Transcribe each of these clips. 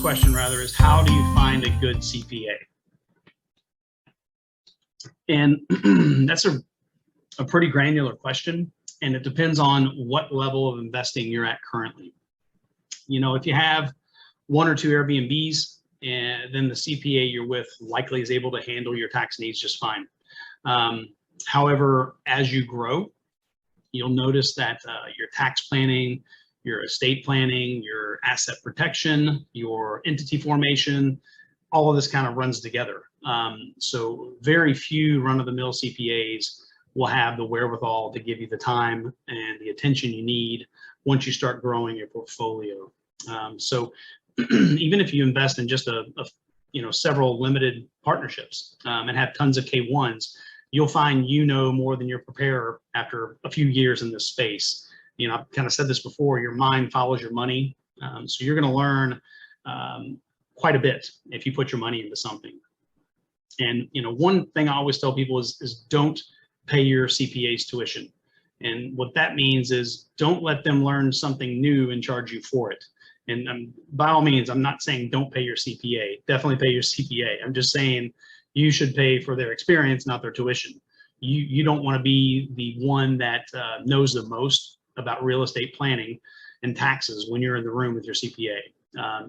question rather is, how do you find a good CPA? And that's a pretty granular question, and it depends on what level of investing you're at currently. You know, if you have 1 or 2 Airbnbs, and then the CPA you're with likely is able to handle your tax needs just fine. However, as you grow, you'll notice that your tax planning, your estate planning, your asset protection, your entity formation, all of this kind of runs together. So very few run-of-the-mill CPAs will have the wherewithal to give you the time and the attention you need once you start growing your portfolio. So even if you invest in just several limited partnerships and have tons of K1s, you'll find more than your preparer after a few years in this space. You know, I've kind of said this before, your mind follows your money. So you're going to learn quite a bit if you put your money into something. And, you know, one thing I always tell people is don't pay your CPA's tuition. And what that means is don't let them learn something new and charge you for it. And by all means, I'm not saying don't pay your CPA. Definitely pay your CPA. I'm just saying you should pay for their experience, not their tuition. You don't want to be the one that knows the most about real estate planning and taxes when you're in the room with your CPA.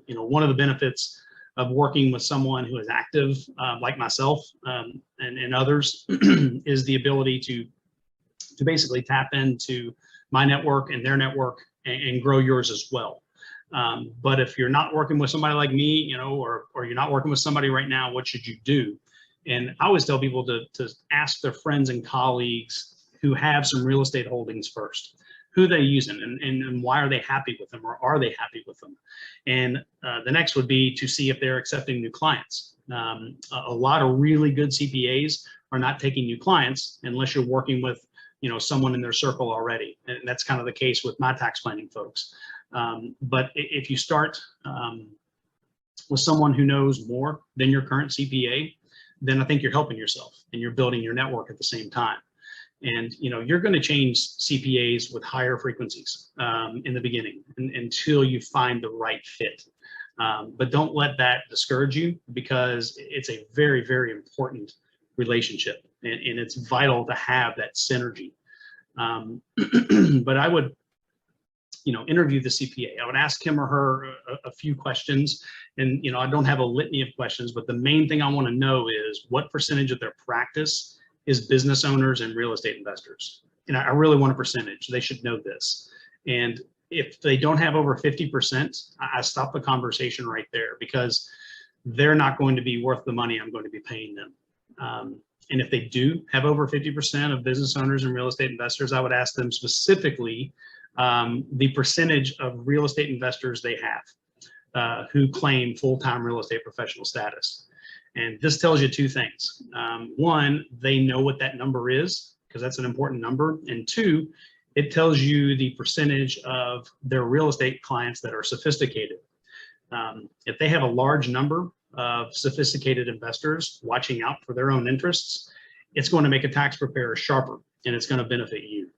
You know, one of the benefits of working with someone who is active, like myself and others, is the ability to basically tap into my network and their network and grow yours as well. But if you're not working with somebody like me, you know, or you're not working with somebody right now, what should you do? And I always tell people to ask their friends and colleagues who have some real estate holdings first, who they using and why are they happy with them, or are they happy with them? And the next would be to see if they're accepting new clients. A lot of really good CPAs are not taking new clients unless you're working with, you know, someone in their circle already. And that's kind of the case with my tax planning folks. But if you start with someone who knows more than your current CPA, then I think you're helping yourself and you're building your network at the same time. And, you know, you're going to change CPAs with higher frequencies in the beginning until you find the right fit. But don't let that discourage you, because it's a very, very important relationship, and it's vital to have that synergy. But I would, you know, interview the CPA. I would ask him or her a few questions, and, you know, I don't have a litany of questions, but the main thing I want to know is what percentage of their practice is business owners and real estate investors. And I really want a percentage. They should know this. And if they don't have over 50%, I stop the conversation right there, because they're not going to be worth the money I'm going to be paying them. And if they do have over 50% of business owners and real estate investors, I would ask them specifically the percentage of real estate investors they have who claim full-time real estate professional status. And this tells you 2 things. One, they know what that number is, because that's an important number. And 2, it tells you the percentage of their real estate clients that are sophisticated. If they have a large number of sophisticated investors watching out for their own interests, it's going to make a tax preparer sharper, and it's going to benefit you.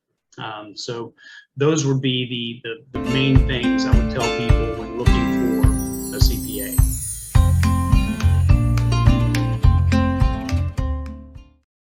So those would be the main things I would tell people when looking